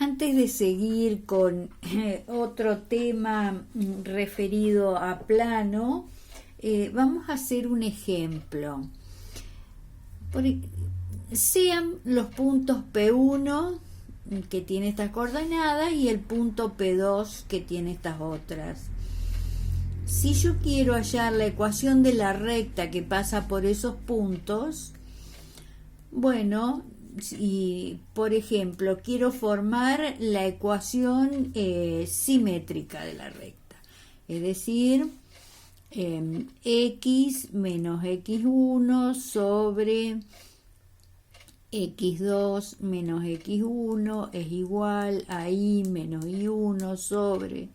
Antes de seguir con otro tema referido a plano, vamos a hacer un ejemplo. Sean los puntos P1 que tiene estas coordenadas y el punto P2 que tiene estas otras. Si yo quiero hallar la ecuación de la recta que pasa por esos puntos, bueno, y por ejemplo quiero formar la ecuación simétrica de la recta, es decir, x menos x1 sobre x2 menos x1 es igual a y menos y1 sobre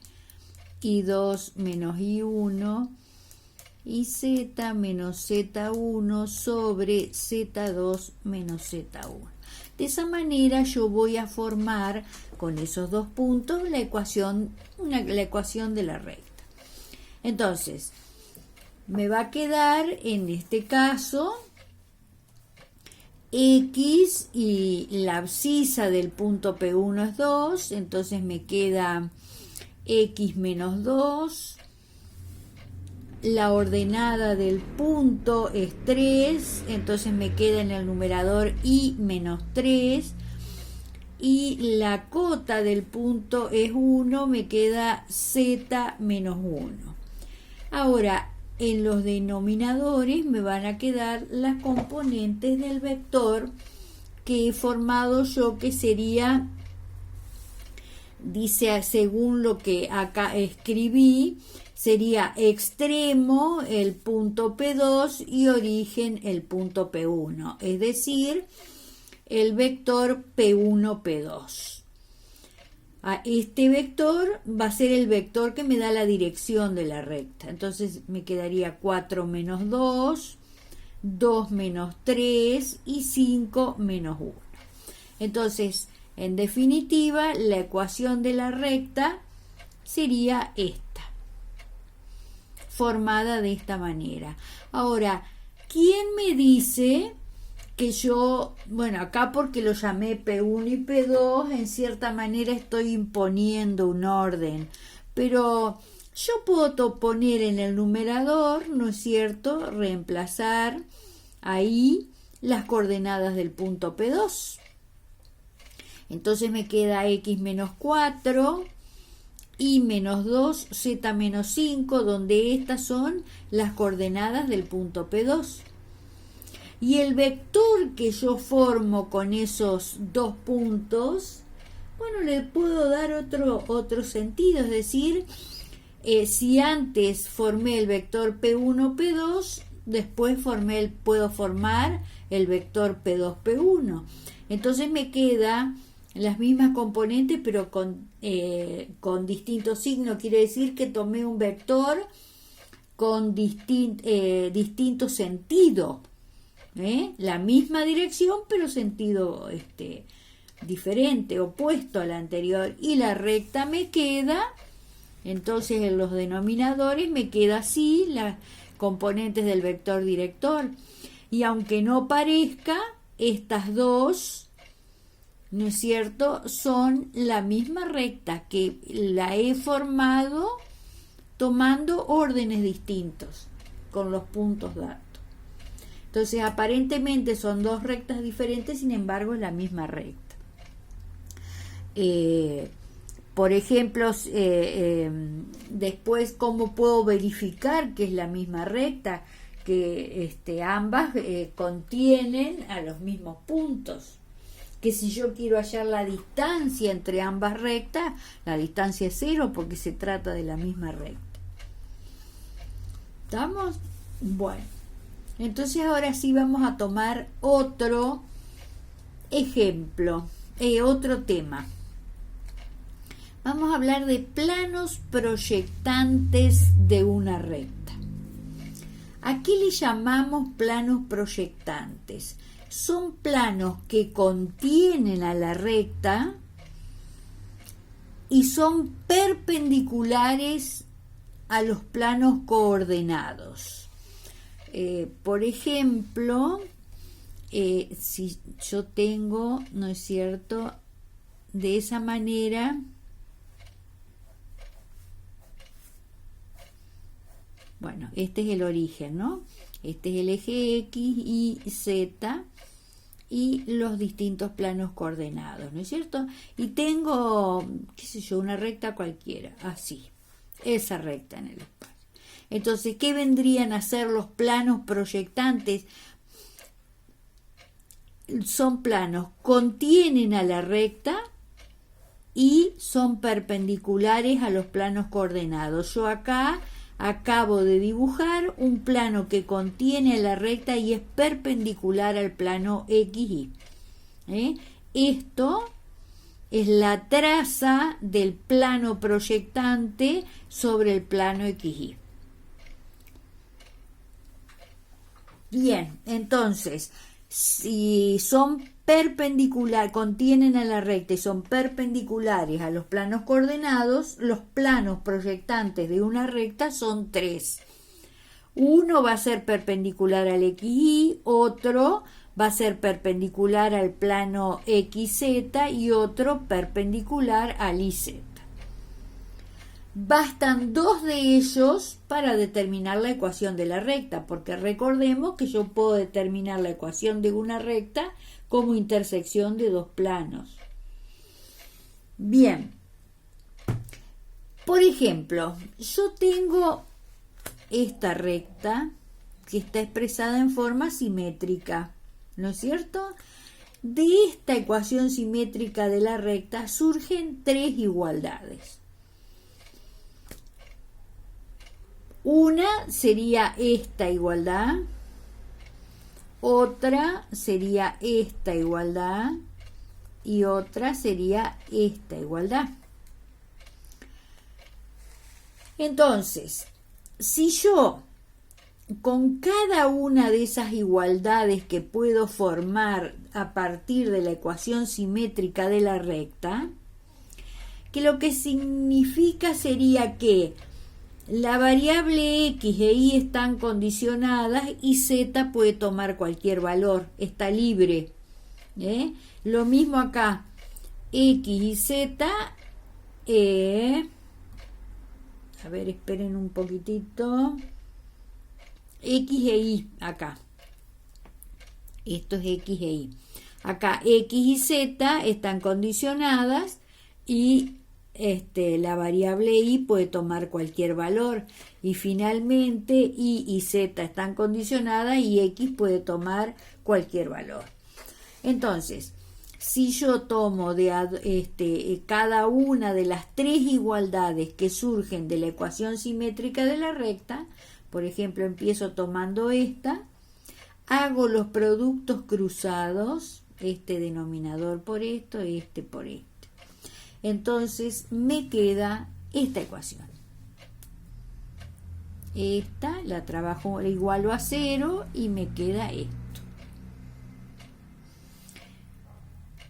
y2 menos y1 y z menos z1 sobre z2 menos z1. De esa manera yo voy a formar con esos dos puntos la ecuación de la recta. Entonces, me va a quedar en este caso x y la abscisa del punto P1 es 2, entonces me queda x menos 2. La ordenada del punto es 3, entonces me queda en el numerador y menos 3. Y la cota del punto es 1, me queda z menos 1. Ahora, en los denominadores me van a quedar las componentes del vector que he formado yo, que sería, dice según lo que acá escribí, sería extremo el punto P2 y origen el punto P1, es decir, el vector P1, P2. Este vector va a ser el vector que me da la dirección de la recta. Entonces me quedaría 4 menos 2, 2 menos 3 y 5 menos 1. Entonces, en definitiva, la ecuación de la recta sería esta, formada de esta manera. Ahora, ¿quién me dice que yo, bueno, acá porque lo llamé P1 y P2, en cierta manera estoy imponiendo un orden, pero yo puedo poner en el numerador, ¿no es cierto?, reemplazar ahí las coordenadas del punto P2. Entonces me queda x menos 4, y menos 2, z menos 5, donde estas son las coordenadas del punto P2. Y el vector que yo formo con esos dos puntos, bueno, le puedo dar otro sentido, es decir, si antes formé el vector P1, P2, después puedo formar el vector P2, P1. Entonces me queda las mismas componentes, pero con distinto signo. Quiere decir que tomé un vector con distinto sentido. La misma dirección, pero sentido diferente, opuesto al anterior. Y la recta me queda, entonces en los denominadores me queda así, las componentes del vector director. Y aunque no parezca, estas dos, ¿no es cierto?, son la misma recta, que la he formado tomando órdenes distintos con los puntos datos. Entonces, aparentemente son dos rectas diferentes, sin embargo, es la misma recta. Por ejemplo, después, ¿cómo puedo verificar que es la misma recta? Que ambas contienen a los mismos puntos. Que si yo quiero hallar la distancia entre ambas rectas, la distancia es 0 porque se trata de la misma recta. ¿Estamos? Bueno. Entonces ahora sí vamos a tomar otro ejemplo, otro tema. Vamos a hablar de planos proyectantes de una recta. ¿A qué le llamamos planos proyectantes? Son planos que contienen a la recta y son perpendiculares a los planos coordenados. Por ejemplo, si yo tengo, ¿no es cierto?, de esa manera. Bueno, este es el origen, ¿no? Este es el eje X y Z y los distintos planos coordenados, ¿no es cierto? Y tengo, qué sé yo, una recta cualquiera, así, esa recta en el espacio. Entonces, ¿qué vendrían a ser los planos proyectantes? Son planos, contienen a la recta y son perpendiculares a los planos coordenados. Yo acá acabo de dibujar un plano que contiene a la recta y es perpendicular al plano XY. Esto es la traza del plano proyectante sobre el plano XY. Bien, entonces, si son contienen a la recta y son perpendiculares a los planos coordenados, los planos proyectantes de una recta son 3. Uno va a ser perpendicular al XY, otro va a ser perpendicular al plano XZ y otro perpendicular al YZ. Bastan 2 de ellos para determinar la ecuación de la recta, porque recordemos que yo puedo determinar la ecuación de una recta como intersección de 2 planos. Bien, por ejemplo, yo tengo esta recta que está expresada en forma simétrica, ¿no es cierto? De esta ecuación simétrica de la recta surgen 3 igualdades. Una sería esta igualdad, otra sería esta igualdad y otra sería esta igualdad. Entonces, si yo con cada una de esas igualdades que puedo formar a partir de la ecuación simétrica de la recta, que lo que significa sería que la variable X e Y están condicionadas y Z puede tomar cualquier valor, está libre. Lo mismo acá, X y Z, a ver, esperen un poquitito, X e Y acá, esto es X e Y. Acá X y Z están condicionadas y la variable Y puede tomar cualquier valor y finalmente Y y Z están condicionadas y X puede tomar cualquier valor. Entonces, si yo tomo cada una de las 3 igualdades que surgen de la ecuación simétrica de la recta, por ejemplo, empiezo tomando esta, hago los productos cruzados, este denominador por esto, este por este. Entonces me queda esta ecuación. Esta la trabajo, la igualo a 0 y me queda esto.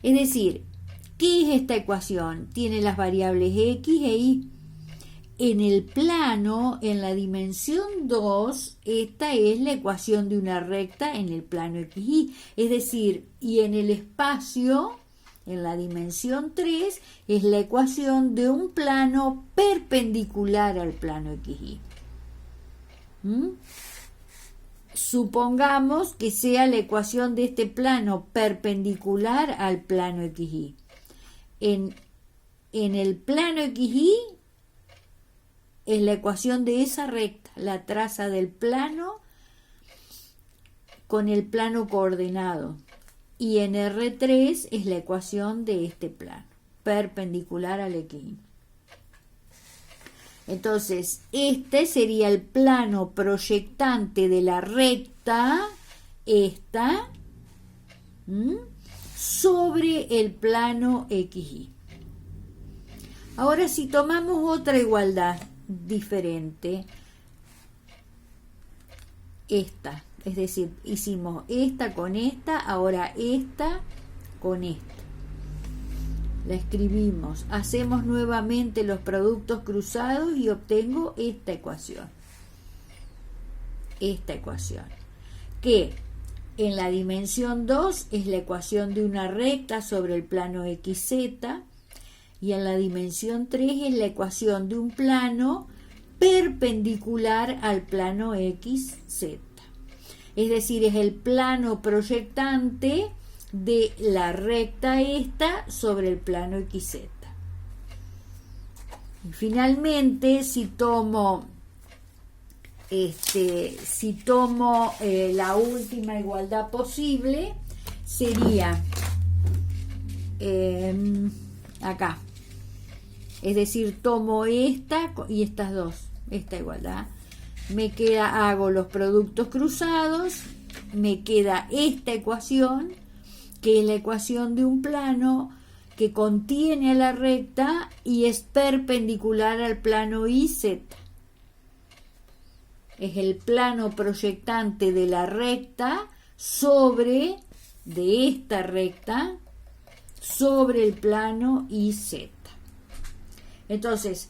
Es decir, ¿qué es esta ecuación? Tiene las variables X e Y. En el plano, en la dimensión 2, esta es la ecuación de una recta en el plano XY. Es decir, y en el espacio, en la dimensión 3, es la ecuación de un plano perpendicular al plano XY. Supongamos que sea la ecuación de este plano perpendicular al plano XY. En el plano XY es la ecuación de esa recta, la traza del plano con el plano coordenado. Y en R3 es la ecuación de este plano, perpendicular al XY. Entonces, este sería el plano proyectante de la recta, esta, sobre el plano XY. Ahora, si tomamos otra igualdad diferente, esta, es decir, hicimos esta con esta, ahora esta con esta. La escribimos, hacemos nuevamente los productos cruzados y obtengo esta ecuación. Esta ecuación, que en la dimensión 2 es la ecuación de una recta sobre el plano XZ, Y en la dimensión 3 es la ecuación de un plano perpendicular al plano XZ. Es decir, es el plano proyectante de la recta esta sobre el plano XZ. Y finalmente, si tomo la última igualdad posible, sería acá. Es decir, tomo esta y estas dos, esta igualdad. Me queda, hago los productos cruzados, me queda esta ecuación, que es la ecuación de un plano que contiene a la recta y es perpendicular al plano IZ. Es el plano proyectante de la recta de esta recta, sobre el plano IZ. Entonces,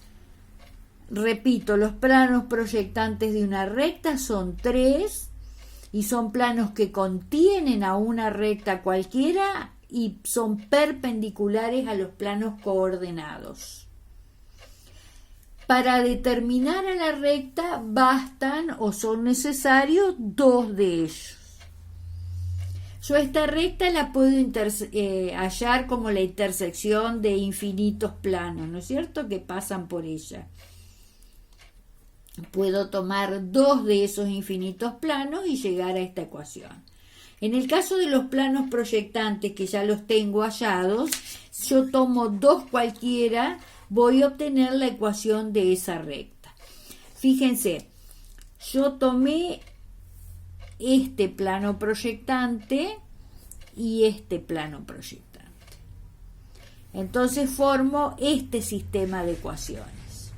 repito, los planos proyectantes de una recta son 3 y son planos que contienen a una recta cualquiera y son perpendiculares a los planos coordenados. Para determinar a la recta bastan o son necesarios 2 de ellos. Yo esta recta la puedo hallar como la intersección de infinitos planos, ¿no es cierto?, que pasan por ella. Puedo tomar 2 de esos infinitos planos y llegar a esta ecuación. En el caso de los planos proyectantes, que ya los tengo hallados, yo tomo 2 cualquiera, voy a obtener la ecuación de esa recta. Fíjense, yo tomé este plano proyectante y este plano proyectante. Entonces formo este sistema de ecuaciones.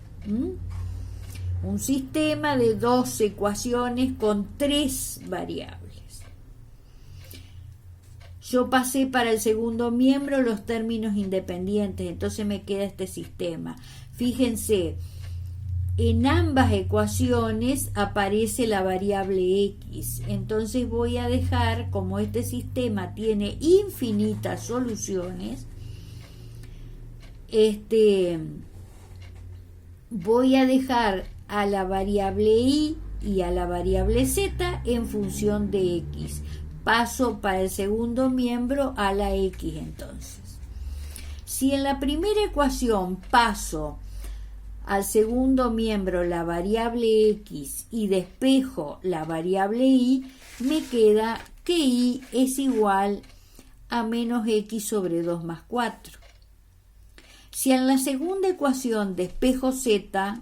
Un sistema de 2 ecuaciones con 3 variables. Yo pasé para el segundo miembro los términos independientes, entonces me queda este sistema. Fíjense, en ambas ecuaciones aparece la variable X, entonces voy a dejar, como este sistema tiene infinitas soluciones, voy a dejar a la variable Y y a la variable Z en función de X. Paso para el segundo miembro a la X entonces. Si en la primera ecuación paso al segundo miembro la variable X y despejo la variable Y, me queda que Y es igual a menos X sobre 2 más 4. Si en la segunda ecuación despejo Z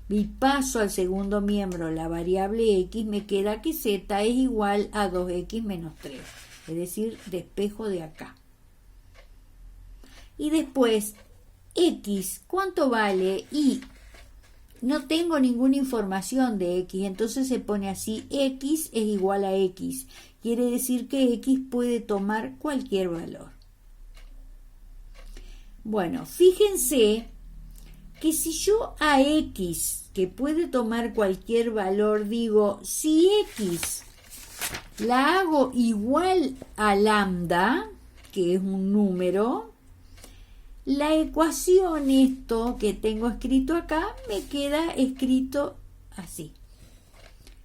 y paso al segundo miembro la variable X, me queda que Z es igual a 2X menos 3. Es decir, despejo de acá. Y después, X, ¿cuánto vale? Y no tengo ninguna información de X, entonces se pone así, X es igual a X. Quiere decir que X puede tomar cualquier valor. Bueno, fíjense que si yo a X, que puede tomar cualquier valor, digo, si X la hago igual a lambda, que es un número, la ecuación, esto que tengo escrito acá, me queda escrito así.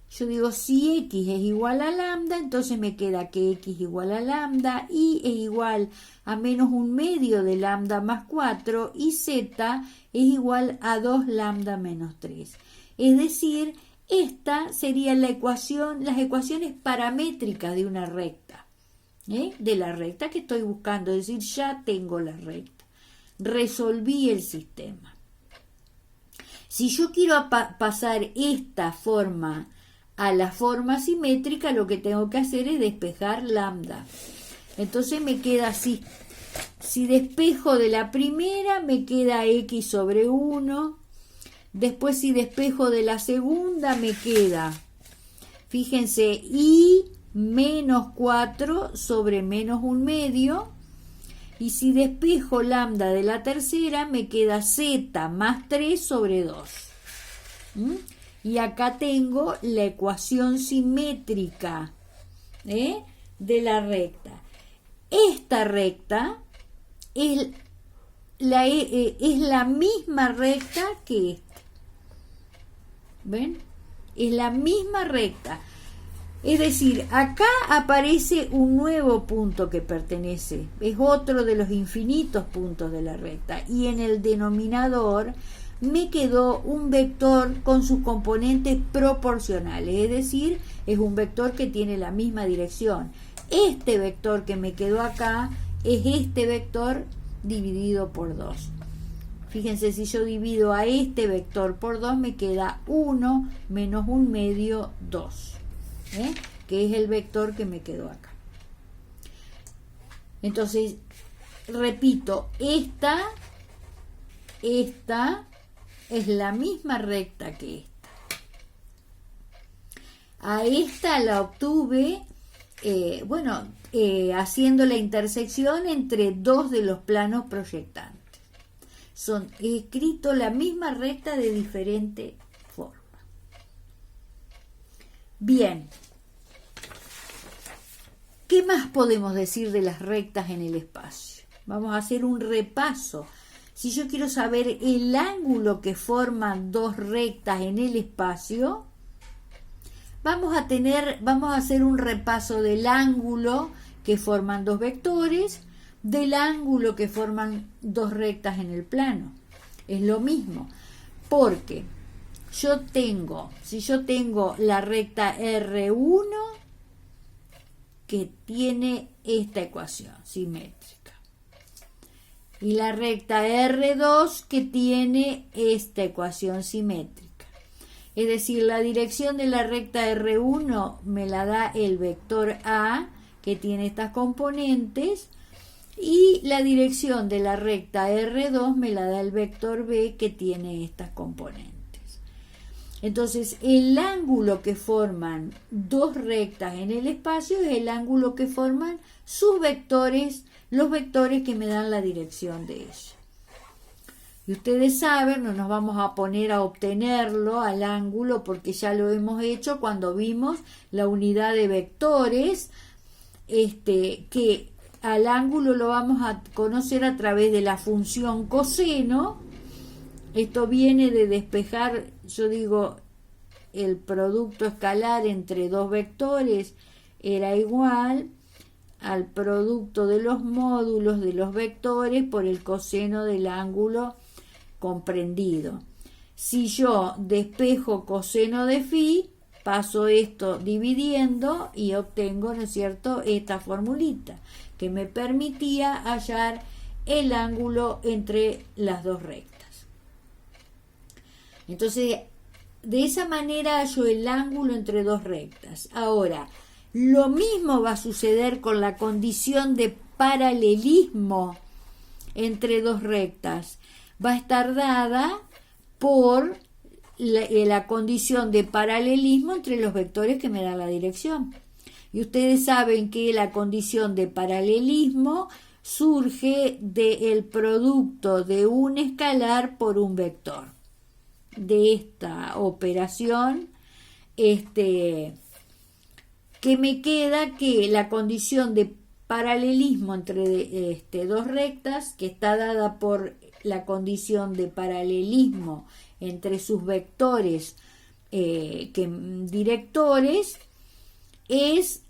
Yo digo, si X es igual a lambda, entonces me queda que X igual a lambda, Y es igual a menos 1/2 de lambda más 4, y Z es igual a 2 lambda menos 3. Es decir, esta sería la ecuación, las ecuaciones paramétricas de una recta, de la recta que estoy buscando, es decir, ya tengo la recta. Resolví el sistema. Si yo quiero pasar esta forma a la forma simétrica, lo que tengo que hacer es despejar lambda. Entonces me queda así. Si despejo de la primera, me queda X sobre 1. Después, si despejo de la segunda, me queda, fíjense, Y menos 4 sobre menos 1/2. Y si despejo lambda de la tercera, me queda Z más 3 sobre 2. Y acá tengo la ecuación simétrica de la recta. Esta recta es es la misma recta que esta. ¿Ven? Es la misma recta. Es decir, acá aparece un nuevo punto que pertenece, es otro de los infinitos puntos de la recta, y en el denominador me quedó un vector con sus componentes proporcionales, es decir, es un vector que tiene la misma dirección. Este vector que me quedó acá es este vector dividido por 2. Fíjense, si yo divido a este vector por 2, me queda 1 menos 1/2, 2. Que es el vector que me quedó acá. Entonces, repito, esta es la misma recta que esta. A esta la obtuve, haciendo la intersección entre dos de los planos proyectantes. He escrito la misma recta de diferente forma. Bien, ¿qué más podemos decir de las rectas en el espacio? Vamos a hacer un repaso. Si yo quiero saber el ángulo que forman dos rectas en el espacio, vamos a hacer un repaso del ángulo que forman dos vectores, del ángulo que forman dos rectas en el plano. Es lo mismo, porque si yo tengo la recta R1 que tiene esta ecuación simétrica y la recta R2 que tiene esta ecuación simétrica, es decir, la dirección de la recta R1 me la da el vector A que tiene estas componentes, y la dirección de la recta R2 me la da el vector B que tiene estas componentes. Entonces, el ángulo que forman dos rectas en el espacio es el ángulo que forman sus vectores, los vectores que me dan la dirección de ella. Y ustedes saben, no nos vamos a poner a obtenerlo al ángulo porque ya lo hemos hecho cuando vimos la unidad de vectores, que al ángulo lo vamos a conocer a través de la función coseno. Esto viene de despejar, yo digo, el producto escalar entre dos vectores era igual al producto de los módulos de los vectores por el coseno del ángulo comprendido. Si yo despejo coseno de phi, paso esto dividiendo y obtengo, ¿no es cierto?, esta formulita que me permitía hallar el ángulo entre las dos rectas. Entonces, de esa manera hallo el ángulo entre dos rectas. Ahora, lo mismo va a suceder con la condición de paralelismo entre dos rectas. Va a estar dada por la condición de paralelismo entre los vectores que me dan la dirección. Y ustedes saben que la condición de paralelismo surge del producto de un escalar por un vector. De esta operación, que me queda que la condición de paralelismo entre dos rectas, que está dada por la condición de paralelismo entre sus vectores directores, es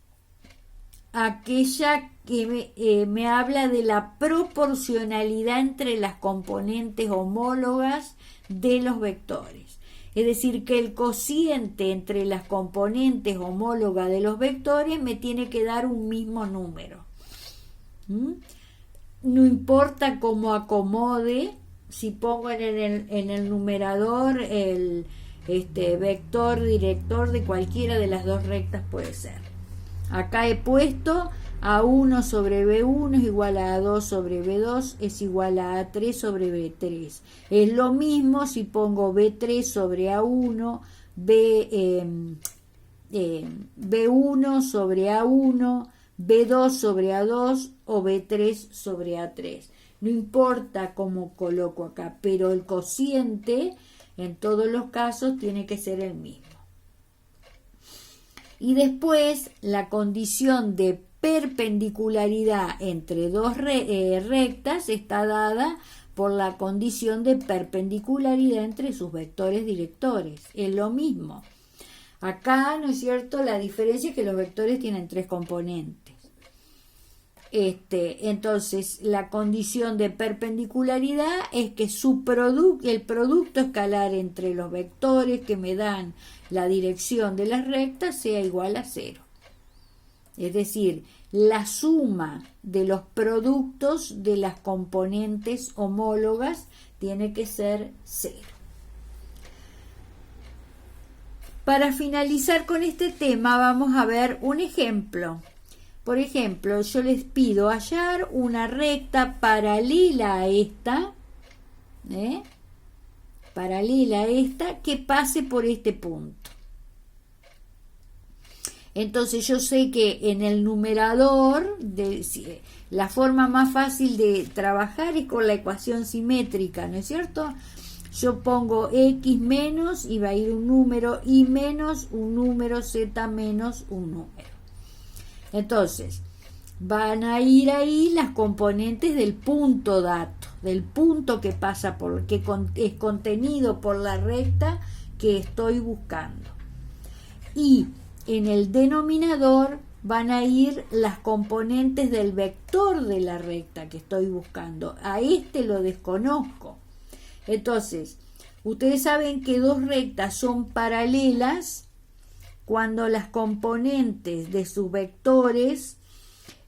aquella que me habla de la proporcionalidad entre las componentes homólogas de los vectores. Es decir, que el cociente entre las componentes homólogas de los vectores me tiene que dar un mismo número. No importa cómo acomode, si pongo en el numerador el vector director de cualquiera de las dos rectas puede ser. Acá he puesto A1 sobre B1 es igual a A2 sobre B2 es igual a A3 sobre B3. Es lo mismo si pongo B3 sobre A1, B1 sobre A1, B2 sobre A2 o B3 sobre A3. No importa cómo coloco acá, pero el cociente en todos los casos tiene que ser el mismo. Y después la condición de perpendicularidad entre dos rectas está dada por la condición de perpendicularidad entre sus vectores directores. Es lo mismo. Acá, ¿no es cierto?, la diferencia es que los vectores tienen 3 componentes. Entonces, la condición de perpendicularidad es que el producto escalar entre los vectores que me dan la dirección de las rectas sea igual a 0. Es decir, la suma de los productos de las componentes homólogas tiene que ser 0. Para finalizar con este tema vamos a ver un ejemplo. Por ejemplo, yo les pido hallar una recta paralela a esta, que pase por este punto. Entonces yo sé que en el numerador, la forma más fácil de trabajar es con la ecuación simétrica, ¿no es cierto? Yo pongo x menos y va a ir un número, y menos un número, z menos un número. Entonces, van a ir ahí las componentes del punto dato, del punto que pasa que es contenido por la recta que estoy buscando. Y en el denominador van a ir las componentes del vector de la recta que estoy buscando. A este lo desconozco. Entonces, ustedes saben que dos rectas son paralelas cuando las componentes de sus vectores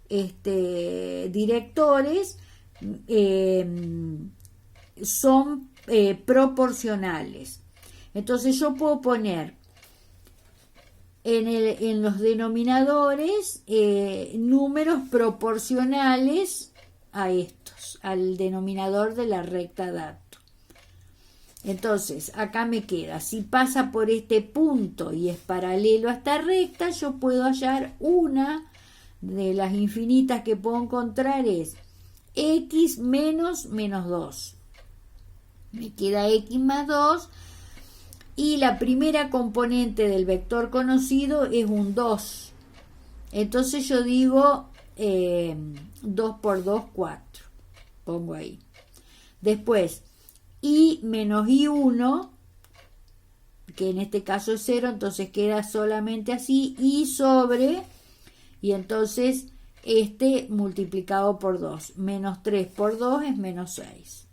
directores son proporcionales. Entonces yo puedo poner en los denominadores números proporcionales a estos, al denominador de la recta dato. Entonces, acá me queda, si pasa por este punto y es paralelo a esta recta, yo puedo hallar una de las infinitas que puedo encontrar es x menos 2. Me queda x más 2 y la primera componente del vector conocido es un 2. Entonces yo digo 2 por 2, 4. Pongo ahí. Después, y menos i1, que en este caso es 0, entonces queda solamente así, y sobre, y entonces multiplicado por 2, menos 3 por 2 es menos 6.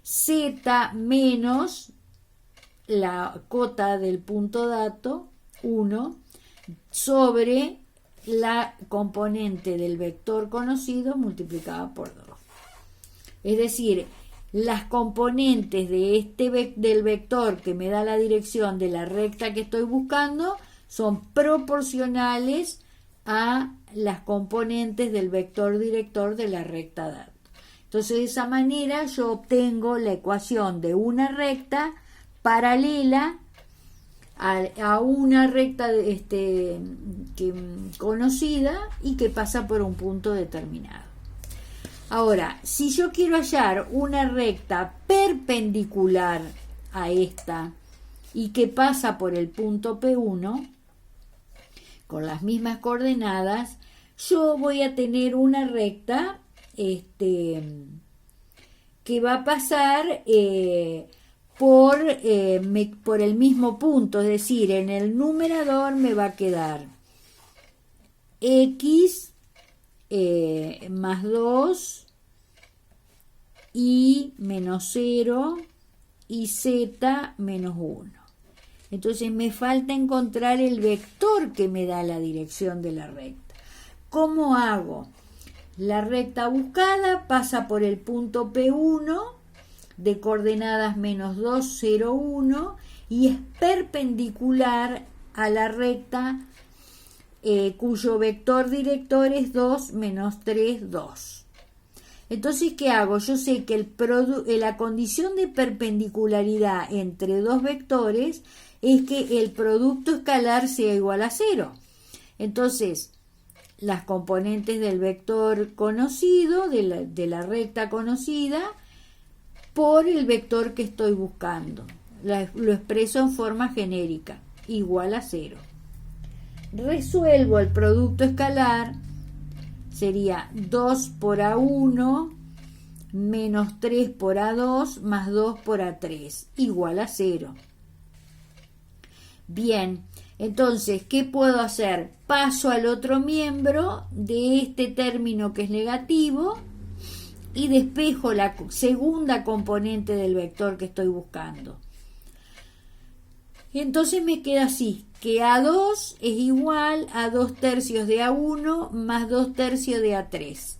Z menos la cota del punto dato, 1, sobre la componente del vector conocido multiplicada por 2. Es decir, las componentes de del vector que me da la dirección de la recta que estoy buscando son proporcionales a las componentes del vector director de la recta dato. Entonces, de esa manera yo obtengo la ecuación de una recta paralela a una recta conocida y que pasa por un punto determinado. Ahora, si yo quiero hallar una recta perpendicular a esta y que pasa por el punto P1 con las mismas coordenadas, yo voy a tener una recta que va a pasar por el mismo punto, es decir, en el numerador me va a quedar x más 2 y menos 0 y z menos 1. Entonces me falta encontrar el vector que me da la dirección de la recta. ¿Cómo hago? La recta buscada pasa por el punto P1 de coordenadas menos 2, 0, 1 y es perpendicular a la recta cuyo vector director es 2 menos 3, 2. Entonces, ¿qué hago? Yo sé que la condición de perpendicularidad entre dos vectores es que el producto escalar sea igual a 0. Entonces, las componentes del vector conocido, de la recta conocida, por el vector que estoy buscando. Lo expreso en forma genérica, igual a 0. Resuelvo el producto escalar, sería 2 por A1 menos 3 por A2 más 2 por A3 igual a 0. Bien, entonces, ¿qué puedo hacer? Paso al otro miembro de este término que es negativo y despejo la segunda componente del vector que estoy buscando. Entonces me queda así, que A2 es igual a 2 tercios de A1 más 2 tercios de A3.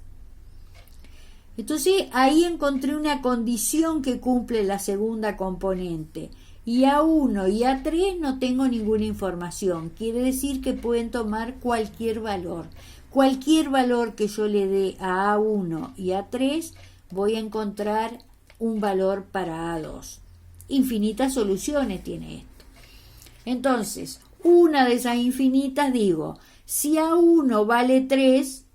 Entonces ahí encontré una condición que cumple la segunda componente. Y A1 y A3 no tengo ninguna información. Quiere decir que pueden tomar cualquier valor. Cualquier valor que yo le dé a A1 y A3, voy a encontrar un valor para A2. Infinitas soluciones tiene esto. Entonces, una de esas infinitas digo, si A1 vale 3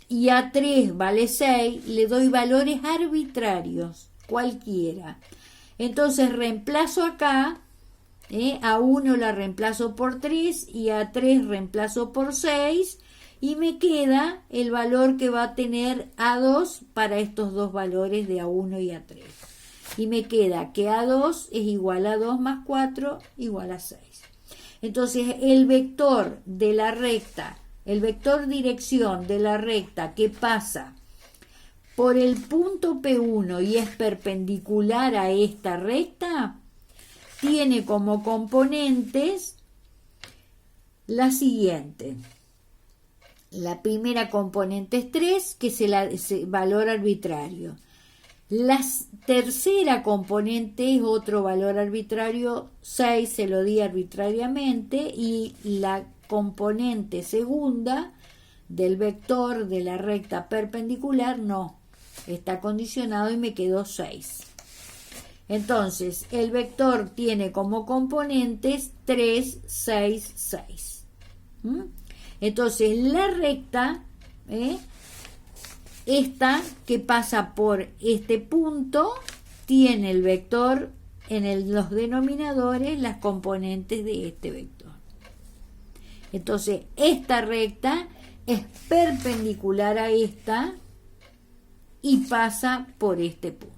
y A3 vale 6, le doy valores arbitrarios, cualquiera. Entonces reemplazo acá, A1 la reemplazo por 3 y A3 reemplazo por 6 y me queda el valor que va a tener A2 para estos dos valores de A1 y A3. Y me queda que A2 es igual a 2 más 4 igual a 6. Entonces el vector de la recta, el vector dirección de la recta que pasa por el punto P1 y es perpendicular a esta recta, tiene como componentes la siguiente. La primera componente es 3, que es el valor arbitrario. La tercera componente es otro valor arbitrario, 6 se lo di arbitrariamente, y la componente segunda del vector de la recta perpendicular no, está condicionado y me quedó 6. Entonces, el vector tiene como componentes 3, 6, 6. Entonces, la recta, esta que pasa por este punto, tiene el vector en los denominadores, las componentes de este vector. Entonces, esta recta es perpendicular a esta y pasa por este punto.